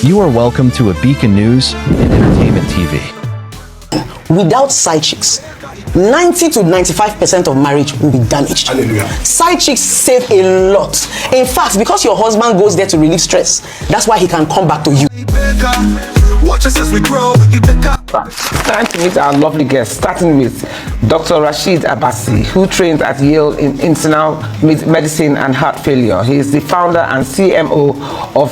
You are welcome to a Beacon News and Entertainment TV. Without side chicks, 90 to 95% of marriage will be damaged. Hallelujah. Side chicks save a lot. In fact, because your husband goes there to relieve stress, that's why he can come back to you. Watch us as we grow. Time to meet our lovely guests, starting with Dr. Rashid Abbasi, who trains at Yale in internal medicine and heart failure. He is the founder and CMO of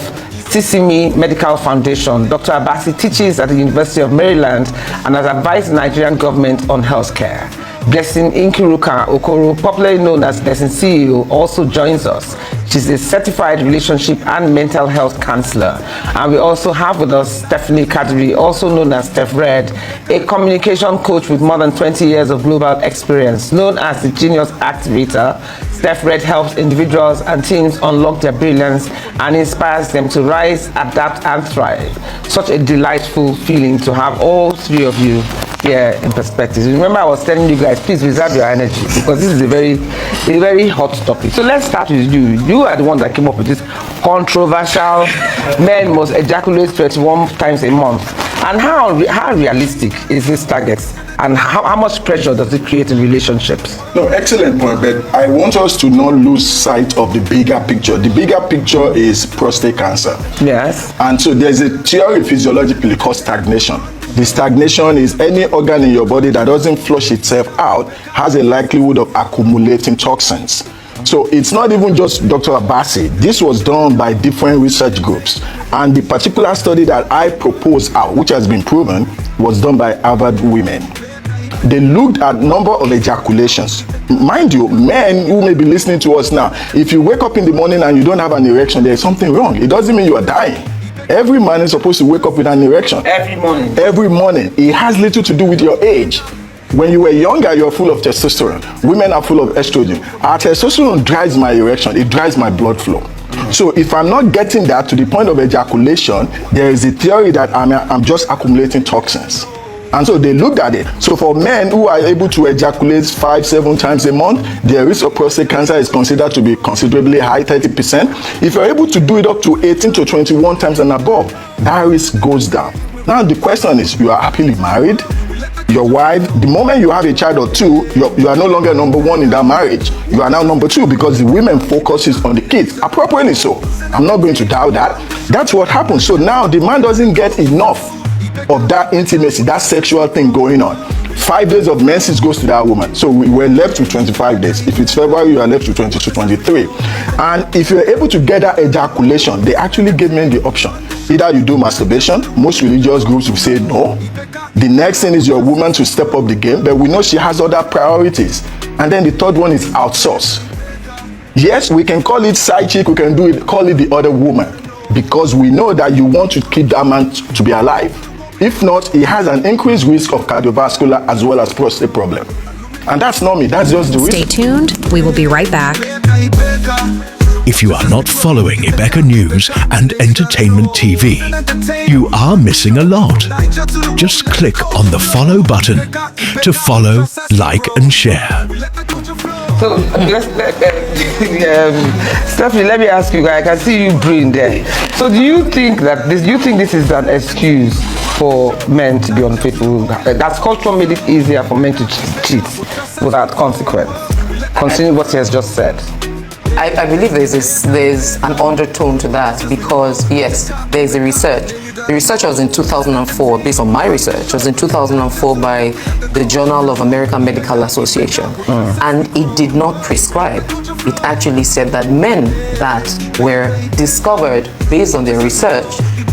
Sisimi Medical Foundation. Dr. Abbasi teaches at the University of Maryland and has advised the Nigerian government on healthcare. Blessing Nkiruka Okoro, popularly known as Blessing CEO, also joins us. She's a certified relationship and mental health counselor. And we also have with us Stephanie Kadiri, also known as Steph Red, a communication coach with more than 20 years of global experience. Known as the Genius Activator, Steph Red helps individuals and teams unlock their brilliance and inspires them to rise, adapt, and thrive. Such a delightful feeling to have all three of you here in perspective. Remember, I was telling you guys, please reserve your energy because this is a very hot topic. So let's start with you. You are the one that came up with this controversial men must ejaculate 31 times a month. And how realistic is this target? And how much pressure does it create in relationships? No, excellent point, but I want us to not lose sight of the bigger picture. The bigger picture is prostate cancer. Yes. And so there's a theory physiologically called stagnation. The stagnation is any organ in your body that doesn't flush itself out has a likelihood of accumulating toxins. So it's not even just Dr. Abbasi. This was done by different research groups. And the particular study that I proposed out, which has been proven, was done by Harvard women. They looked at number of ejaculations. Mind you, men who may be listening to us now, if you wake up in the morning and you don't have an erection, there's something wrong. It doesn't mean you are dying. Every man is supposed to wake up with an erection. Every morning. Every morning. It has little to do with your age. When you were younger, you're full of testosterone. Women are full of estrogen. Our testosterone drives my erection. It drives my blood flow. So if I'm not getting that to the point of ejaculation, there is a theory that I'm just accumulating toxins. And so they looked at it. So for men who are able to ejaculate 5-7 times a month, their risk of prostate cancer is considered to be considerably high, 30%. If you're able to do it up to 18 to 21 times and above, that risk goes down. Now the question is, you are happily married, your wife, the moment you have a child or two, you are no longer number one in that marriage. You are now number two because the women focuses on the kids, appropriately so. I'm not going to doubt that. That's what happens. So now the man doesn't get enough of that intimacy, that sexual thing going on. 5 days of menses goes to that woman. So we were left with 25 days. If it's February, you are left with 22, 23. And if you're able to get that ejaculation, they actually gave men the option. Either you do masturbation, most religious groups will say no. The next thing is your woman to step up the game, but we know she has other priorities. And then the third one is outsource. Yes, we can call it side chick, we can call it the other woman, because we know that you want to keep that man to be alive. If not, he has an increased risk of cardiovascular as well as prostate problem. And that's not me, that's just the risk. Stay tuned, we will be right back. If you are not following Ibeka News and Entertainment TV, you are missing a lot. Just click on the follow button to follow, like and share. So, Stephanie, let me ask you guys, I can see you breathing there. So do you think this is an excuse for men to be unfaithful? That's culture made it easier for men to cheat without consequence, considering what he has just said? I believe there's an undertone to that because, yes, there's a research. The research was in 2004, based on my research, it was in 2004 by the Journal of American Medical Association. And it did not prescribe. It actually said that men that were discovered, based on their research,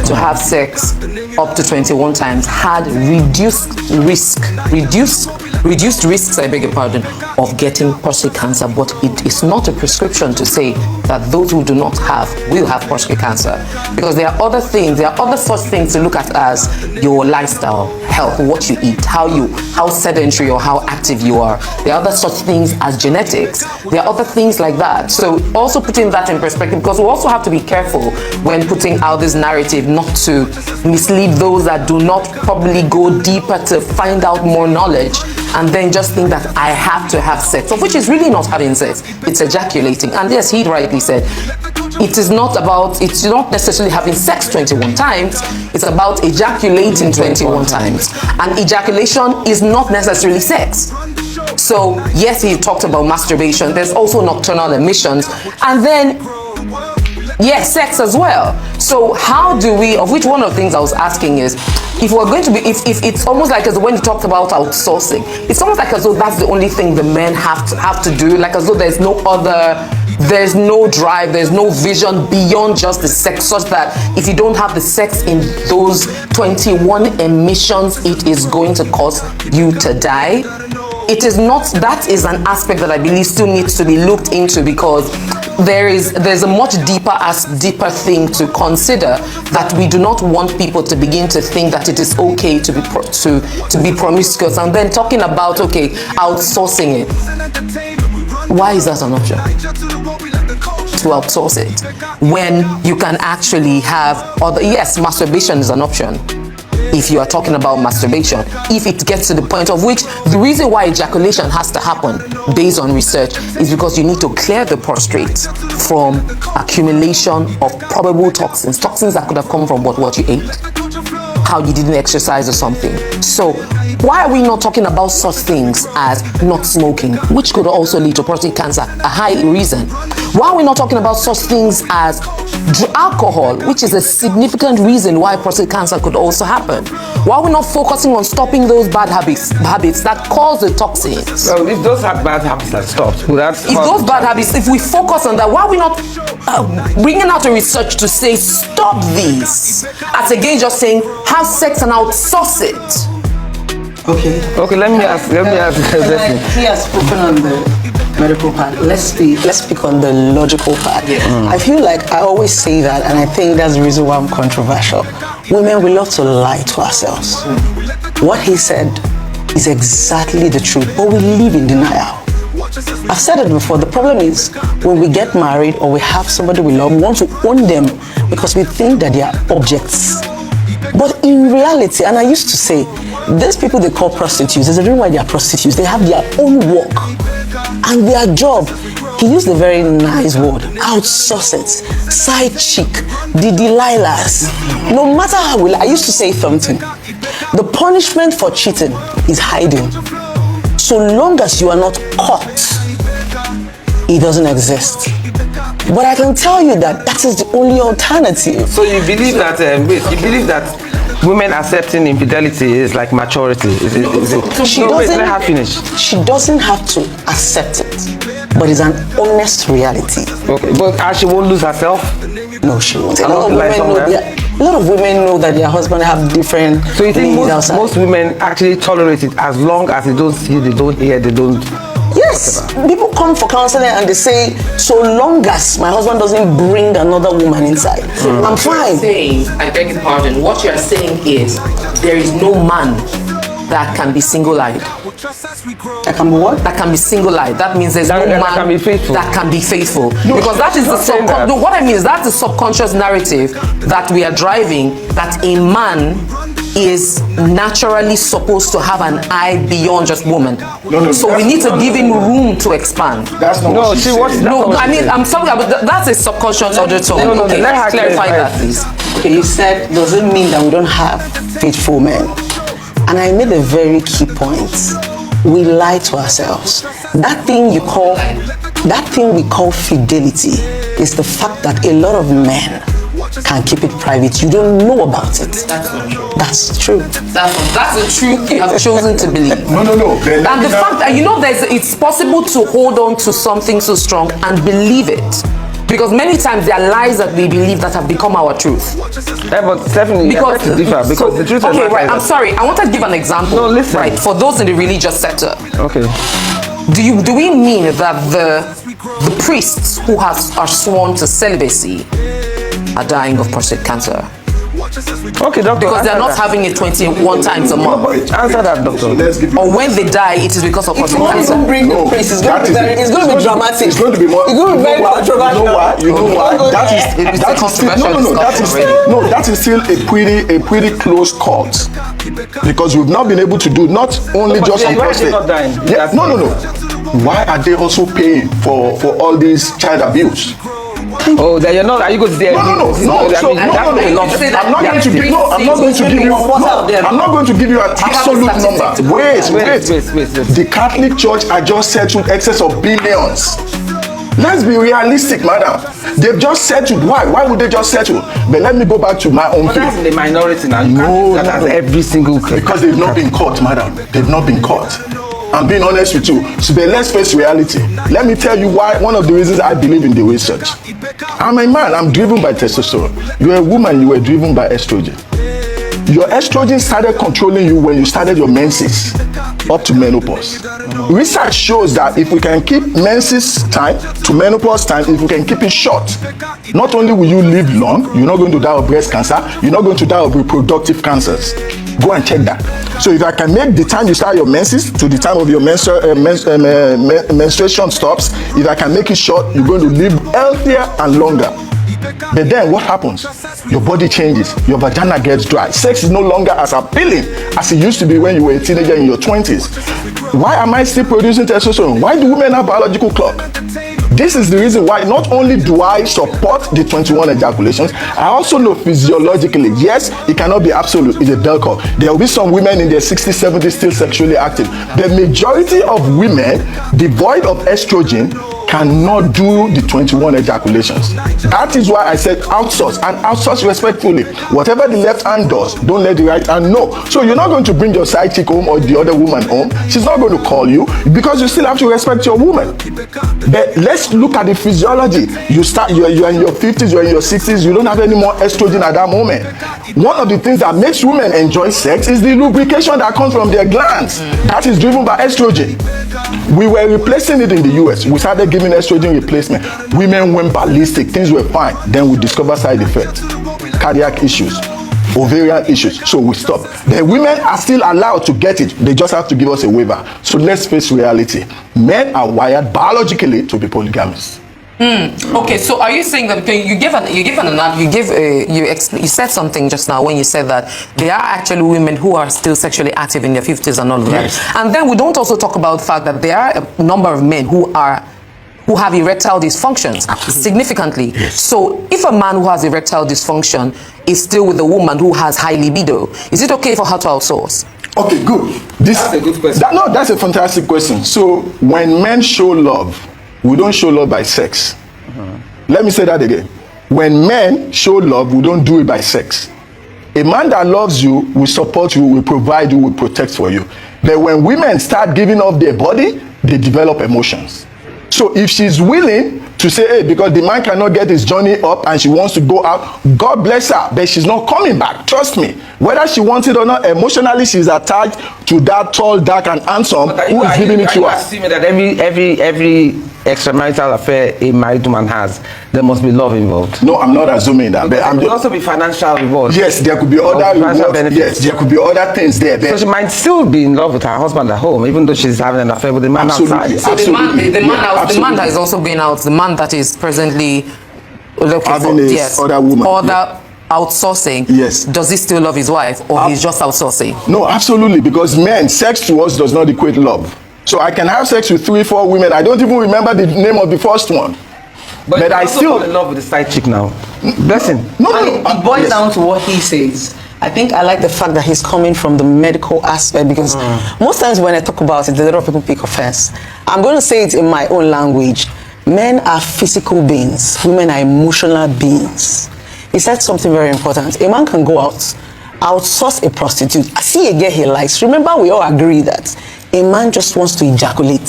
to have sex up to 21 times had reduced risks, I beg your pardon, of getting prostate cancer, but it is not a prescription to say that those who do not have will have prostate cancer, because there are other things, there are other such things to look at as your lifestyle, health, what you eat, how sedentary or how active you are. There are other such things as genetics. There are other things like that. So also putting that in perspective, because we also have to be careful when putting out this narrative not to mislead those that do not probably go deeper to find out more knowledge and then just think that I have to have sex, of which is really not having sex, it's ejaculating. And yes, he rightly rightly said, it's not necessarily having sex 21 times, it's about ejaculating 21 times. And ejaculation is not necessarily sex. So yes, he talked about masturbation. There's also nocturnal emissions, and then yes, sex as well. So how do we, of which one of the things I was asking is, if we're going to be, if it's almost like as when you talked about outsourcing, it's almost like as though that's the only thing the men have to do, like as though there's no drive, there's no vision beyond just the sex, such that if you don't have the sex in those 21 emissions, it is going to cause you to die. It is not, that is an aspect that I believe still needs to be looked into, because there's a much deeper thing to consider, that we do not want people to begin to think that it is okay to be promiscuous, and then talking about outsourcing it. Why is that an option? To outsource it when you can actually have other, yes, masturbation is an option. If you are talking about masturbation, if it gets to the point of which the reason why ejaculation has to happen based on research is because you need to clear the prostate from accumulation of probable toxins that could have come from what you ate, how you didn't exercise or something. So why are we not talking about such things as not smoking, which could also lead to prostate cancer, a high reason? Why are we not talking about such things as alcohol, which is a significant reason why prostate cancer could also happen? Why are we not focusing on stopping those bad habits that cause the toxins? So if those bad habits are stopped, if we focus on that, why are we not bringing out a research to say stop these, as again just saying have sex and outsource it? Okay, let me ask He has spoken on the medical part. Let's speak on the logical part. I feel like I always say that, and I think that's the reason why I'm controversial. Women, we love to lie to ourselves. What he said is exactly the truth, but we live in denial. I've said it before, the problem is when we get married or we have somebody we love, we want to own them because we think that they are objects. But in reality, and I used to say, these people they call prostitutes, there's a reason why they are prostitutes. They have their own work and their job. He used a very nice word, outsource it, side chick, the Delilahs. No matter how I used to say something, the punishment for cheating is hiding. So long as you are not caught, it doesn't exist. But I can tell you that is the only alternative. So you believe that women accepting infidelity is like maturity? Let her finish. She doesn't have to accept it, but it's an honest reality. Okay, but she won't lose herself? No, she won't. A lot of women know that their husband have different. So you think most women actually tolerate it as long as they don't see, they don't hear, they don't. Yes, people come for counseling and they say, so long as my husband doesn't bring another woman inside, I'm fine. I beg your pardon, what you are saying is there is no man that can be single-eyed. That can be what? That can be single-eyed. That means there's no man that can be faithful. That can be faithful. Because that is what I mean is that's the subconscious narrative that we are driving, that a man is naturally supposed to have an eye beyond just woman. So we need to give him room to expand. That's not what she said. I'm sorry, but that's a subconscious undertone. Okay, let's clarify that, please. Okay, you said, does it mean that we don't have faithful men? And I made a very key point. We lie to ourselves. That thing we call fidelity is the fact that a lot of men can keep it private. You don't know about it. That's not true. That's true. That's the truth you have chosen to believe. No. And the fact that it's possible to hold on to something so strong and believe it. Because many times there are lies that we believe that have become our truth. Yeah, but Stephanie, because the truth is right. I'm sorry. I want to give an example. No, listen. Right, for those in the religious sector. Okay. Do we mean that the priests who are sworn to celibacy are dying of prostate cancer? Okay, doctor. Because they're not having it 21 times a month. Answer that, doctor. Or when they die, it is because of prostate cancer. It's going to be dramatic. It's going to be more. It's going to be very controversial. You know why? That is still a pretty close cult, because we've not been able to do not only just on prostate. Yeah, no. Why are they also paying for all this child abuse? Oh, then you're not. Are you going to say? No. So, no. I'm not going to give. No, I'm not going to give you. I'm not going to give you an absolute number. Wait. The Catholic Church are just settled excess of billions. Let's be realistic, madam. They've just settled. Why? Why would they just settle? But let me go back to my own But that's faith. the minority now. That's every single case. Because they've not been caught, madam. They've not been caught. I'm being honest with you. So but let's face reality. Let me tell you why. One of the reasons I believe in the research. I'm a man. I'm driven by testosterone. You're a woman. You were driven by estrogen. Your estrogen started controlling you when you started your menses up to menopause. Research shows that if we can keep menses time to menopause time, if we can keep it short, not only will you live long, you're not going to die of breast cancer, you're not going to die of reproductive cancers. Go and check that. So if I can make the time you start your menses to the time of your menstruation stops, if I can make it short, you're going to live healthier and longer. But then what happens? Your body changes, your vagina gets dry. Sex is no longer as appealing as it used to be when you were a teenager in your 20s. Why am I still producing testosterone? Why do women have biological clock? This is the reason why not only do I support the 21 ejaculations, I also know physiologically, yes, it cannot be absolute, it's a bell curve. There will be some women in their 60s, 70s still sexually active. The majority of women devoid of estrogen cannot do the 21 ejaculations. That is why I said outsource, and outsource respectfully. Whatever the left hand does, don't let the right hand know. So you're not going to bring your side chick home or the other woman home. She's not going to call you because you still have to respect your woman. But let's look at the physiology. You're in your 50s, you're in your 60s, you don't have any more estrogen at that moment. One of the things that makes women enjoy sex is the lubrication that comes from their glands. That is driven by estrogen. We were replacing it in the US. We started giving estrogen replacement. Women went ballistic, things were fine. Then we discovered side effects, cardiac issues, ovarian issues. So we stopped. The women are still allowed to get it. They just have to give us a waiver. So let's face reality. Men are wired biologically to be polygamous. Okay, so are you saying that you said something just now when you said that there are actually women who are still sexually active in their 50s and all of that, Yes. and then we don't also talk about the fact that there are a number of men who have erectile dysfunctions significantly. Yes. So if a man who has erectile dysfunction is still with a woman who has high libido, is it okay for her to outsource? Okay, good. That's a good question. That's a fantastic question. So when men show love, we don't show love by sex. Let me say that again. When men show love, we don't do it by sex. A man that loves you will support you, will provide you, will protect for you. But when women start giving up their body, they develop emotions. So if she's willing to say, hey, because the man cannot get his journey up and she wants to go out, God bless her, but she's not coming back. Trust me. Whether she wants it or not, emotionally she's attached to that tall, dark, and handsome who is giving it to her. Assuming that every extramarital affair a married woman has, there must be love involved. No, I'm not assuming that. But There could also be financial reward. yes, there could be other financial rewards. benefits. Yes, there could be other things there. So But she might still be in love with her husband at home, even though she's having an affair with the man Absolutely. outside. So Absolutely. the Yeah, man that is also going out, the man that is presently looking Having a other woman. Outsourcing, Yes. does he still love his wife, or he's just outsourcing? no, absolutely, because men, sex to us does not equate love. So I can have sex with 3, 4 women. I don't even remember the name of the first one. But you I also still fall in love with the side chick now. Blessing. no. It boils Yes. down to what he says. I think I like the fact that he's coming from the medical aspect, because most times when I talk about it, a lot of people pick offense. I'm going to say it in my own language. Men are physical beings. Women are emotional beings. He said something very important. A man can go out, outsource a prostitute, see a girl he likes. Remember, we all agree that a man just wants to ejaculate.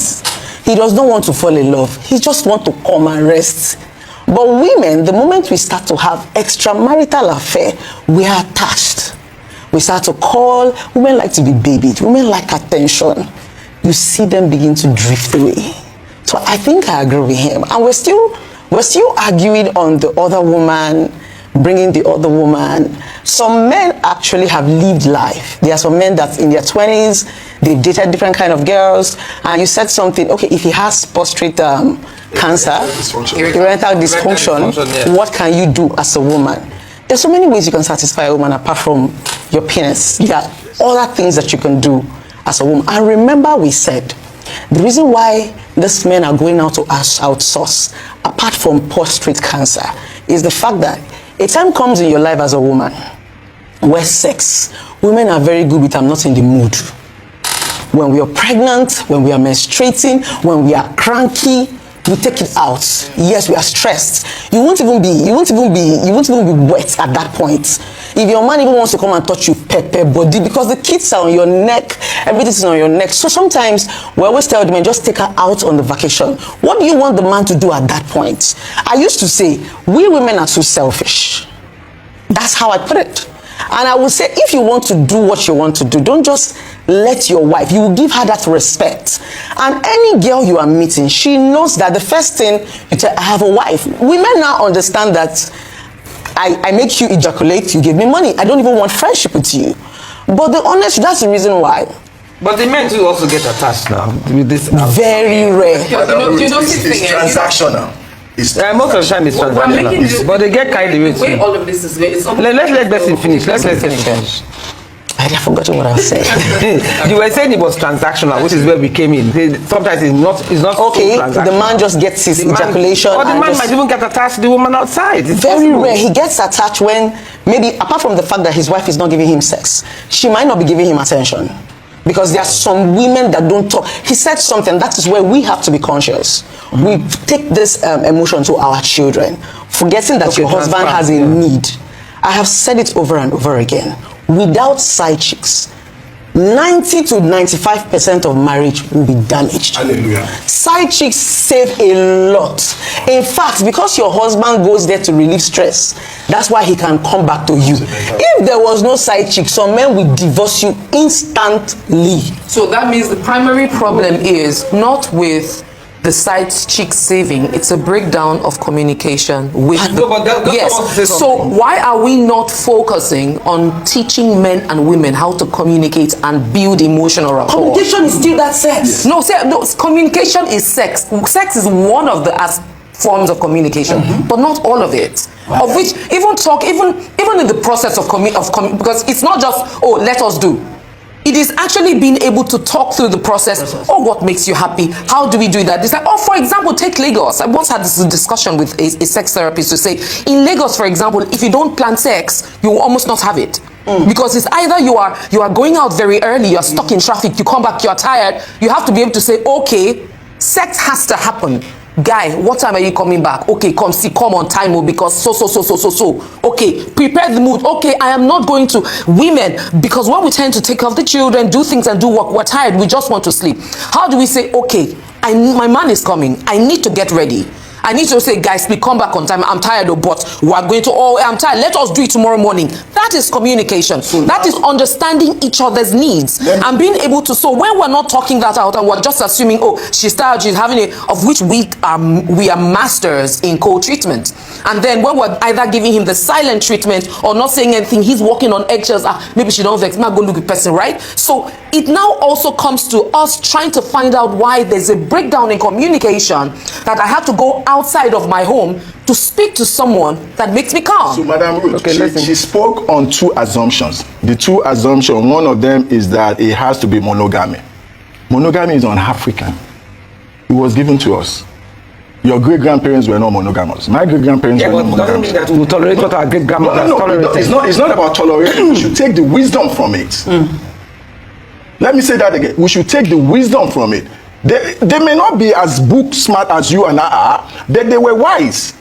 He does not want to fall in love. He just wants to come and rest. But women, the moment we start to have extramarital affair, we are attached. We start to call. Women like to be babied. Women like attention. You see them begin to drift away. So I think I agree with him. And we're still arguing on the other woman, bringing the other woman. Some men actually have lived life. There are some men that in their 20s, they've dated different kind of girls. And you said something, okay, if he has prostate cancer, erectile dysfunction, yeah. what can you do as a woman? There's so many ways you can satisfy a woman apart from your penis. There are other things that you can do as a woman. And remember we said, The reason why these men are going out to outsource, apart from prostate cancer, is the fact that a time comes in your life as a woman where sex, women are very good with, I'm not in the mood. When we are pregnant, when we are menstruating, when we are cranky, we take it out. Yes, we are stressed. You won't even be wet at that point. If your man even wants to come and touch you, pepper body, because the kids are on your neck, everything's on your neck. So sometimes we always tell the men, just take her out on the vacation. What do you want the man to do at that point? I used to say, we women are too selfish. That's how I put it. And I would say, if you want to do what you want to do, don't just let your wife, you will give her that respect. And any girl you are meeting, she knows that the first thing you tell, I have a wife. Women now understand that I make you ejaculate, you give me money. I don't even want friendship with you. But the honest, that's the reason why. But the men too also get attached now with this. Very rare. It's transactional. Most of the time it's transactional. But they get carried away too. All of this is very. Let's let Bessie finish. Let's let Bessie finish. I had forgotten what I was saying. You were saying it was transactional, which is where we came in. Sometimes it's not okay. so transactional. The man just gets his ejaculation. Or the man might even get attached to the woman outside. It's very possible. rare. He gets attached when, maybe apart from the fact that his wife is not giving him sex, she might not be giving him attention. Because there are some women that don't talk. He said something, that is where we have to be conscious. We take this emotion to our children, forgetting that your husband has a need. I have said it over and over again. Without side chicks, 90 to 95% of marriage will be damaged. Hallelujah. Side chicks save a lot. In fact, because your husband goes there to relieve stress, that's why he can come back to you. If there was no side chick, some men will divorce you instantly. So that means the primary problem is not with the side chick saving, it's a breakdown of communication with yes. So why are we not focusing on teaching men and women how to communicate and build emotional rapport? Communication is still that sex. No, communication is sex. Sex is one of the forms of communication, but not all of it. Of which even in the process of because it's not just, oh, let us do. It is actually being able to talk through the process. Oh, what makes you happy? How do we do that? It's like, oh, for example, take Lagos. I once had this discussion with a sex therapist to say, in Lagos, for example, if you don't plan sex, you will almost not have it. Because it's either you are going out very early, you're stuck in traffic, you come back, you're tired. You have to be able to say, okay, sex has to happen. Guy, what time are you coming back? Okay, come on time, because so. Okay, prepare the mood. Okay, I am not going to. Women, because when we tend to take care of the children, do things and do work, we're tired, we just want to sleep. How do we say, okay, my man is coming, I need to get ready. I need to say, guys, please come back on time. I'm tired, but we are going to, I'm tired. Let us do it tomorrow morning. That is communication. That is understanding each other's needs and being able to. So when we're not talking that out and we're just assuming, oh, she's tired, she's having of which we are masters in co-treatment. And then when we're either giving him the silent treatment or not saying anything, he's walking on eggshells. Maybe she don't vex, not go look at person, right? So it now also comes to us trying to find out why there's a breakdown in communication, that I have to go outside of my home to speak to someone that makes me calm. So, Madam Ruth, she spoke on two assumptions. The two assumptions, one of them is that it has to be monogamy. Monogamy is un-African. It was given to us. Your great-grandparents were not monogamous. My great-grandparents were not monogamous. That we tolerate what our great-grandmothers tolerated. It's not about tolerating. We should take the wisdom from it. Let me say that again. We should take the wisdom from it. They may not be as book smart as you and I are, but they were wise.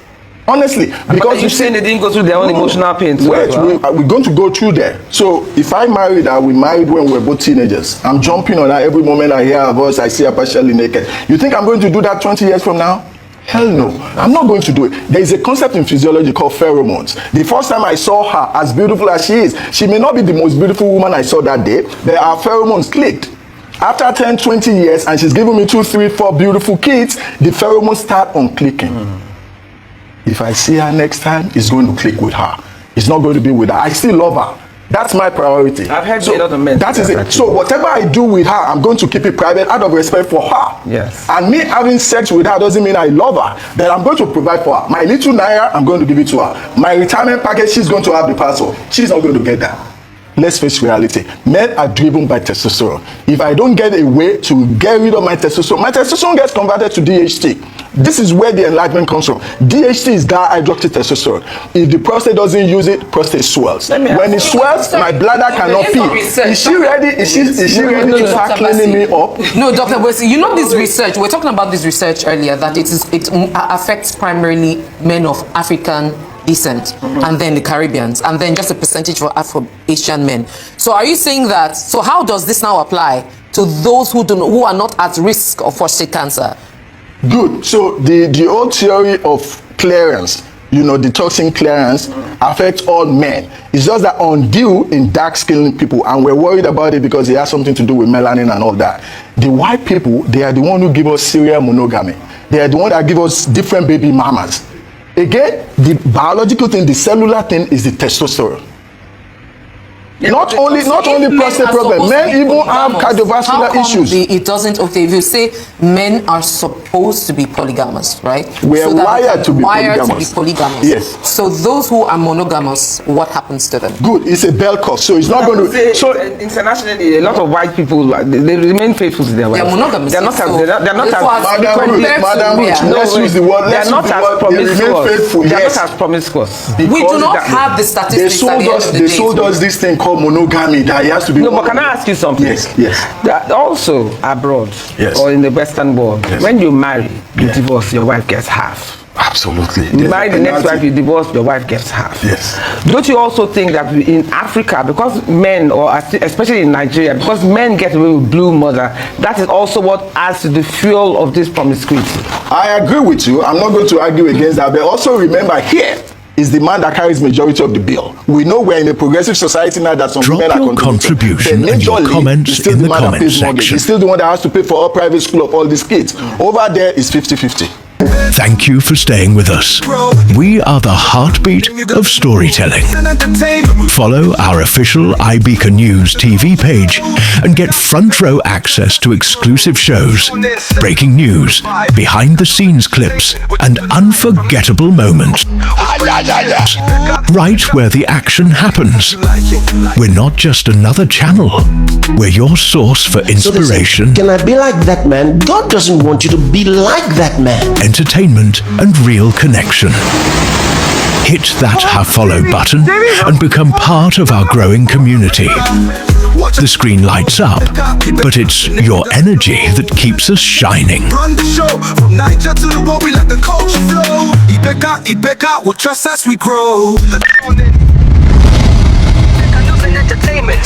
Honestly. Because you're saying they didn't go through their own emotional pain. Wait, we're going to go through there. So if I married her, we married when we were both teenagers. I'm jumping on her every moment I hear her voice, I see her partially naked. You think I'm going to do that 20 years from now? Hell no, I'm not going to do it. There is a concept in physiology called pheromones. The first time I saw her, as beautiful as she is, she may not be the most beautiful woman I saw that day, but our pheromones clicked. After 10, 20 years, and she's giving me 2, 3, 4 beautiful kids, the pheromones start on clicking. If I see her next time, it's going to click with her. It's not going to be with her. I still love her. That's my priority. I've heard a lot of men. That is it. So whatever I do with her, I'm going to keep it private out of respect for her. Yes. And me having sex with her doesn't mean I love her. But I'm going to provide for her. My little naira, I'm going to give it to her. My retirement package, she's going to have the password. She's not going to get that. let's face reality. Men are driven by testosterone. If I don't get a way to get rid of my testosterone gets converted to DHT. This is where the enlargement comes from. DHT is dihydroxytestosterone. If the prostate doesn't use it, prostate swells. When it swells, my bladder cannot pee. Is she ready? Is she ready to start cleaning me up? No, Dr. Boyce, you know this research, we're talking about this research earlier, that it affects primarily men of African descent, and then the Caribbeans, and then just a percentage for Afro-Asian men. So are you saying that, so how does this now apply to those who are not at risk of prostate cancer? Good. So the old theory of clearance, the toxin clearance affects all men. It's just that undue in dark-skinned people, and we're worried about it because it has something to do with melanin and all that. The white people, they are the one who give us serial monogamy. They are the one that give us different baby mamas. Again, the biological thing, the cellular thing is the testosterone. Yeah, not only prostate problem, men even have cardiovascular issues. It doesn't, okay, if you say men are supposed to be polygamous, right? We're wired to be polygamous. Yes. So those who are monogamous, what happens to them? Good, it's a bell curve, so it's not going to... So internationally, a lot of white people, they remain faithful to their wives. They're monogamous. They're not Madam Ruth, let's use the word, they're not as promiscuous. They're not as promiscuous. We do not have the statistics at the end of the day. They sold us this thing called monogamy that it has to be. No, but can I ask you something? Yes. That also abroad, or in the Western world, when you marry, you divorce, your wife gets half. Absolutely. You marry the next wife, you divorce, your wife gets half. Yes. Don't you also think that in Africa, because men, or especially in Nigeria, because men get away with blue mother, that is also what adds to the fuel of this promiscuity? I agree with you. I'm not going to argue against that. But also remember, here is the man that carries majority of the bill. We know we're in a progressive society now that some men are contribution and your comments in the comment section. He's still the one that has to pay for all private school of all these kids. Over there is 50-50. Thank you for staying with us. We are the heartbeat of storytelling. Follow our official iBeacon News TV page and get front row access to exclusive shows, breaking news, behind the scenes clips, and unforgettable moments. Right where the action happens. We're not just another channel. We're your source for inspiration. Can I be like that man? God doesn't want you to be like that man. Entertainment and real connection. Hit that follow button and become part of our growing community. The screen lights up, but it's your energy that keeps us shining. Run the show from Niger to the world, we let the culture flow. Ibeka, we'll trust as we grow. Entertainment.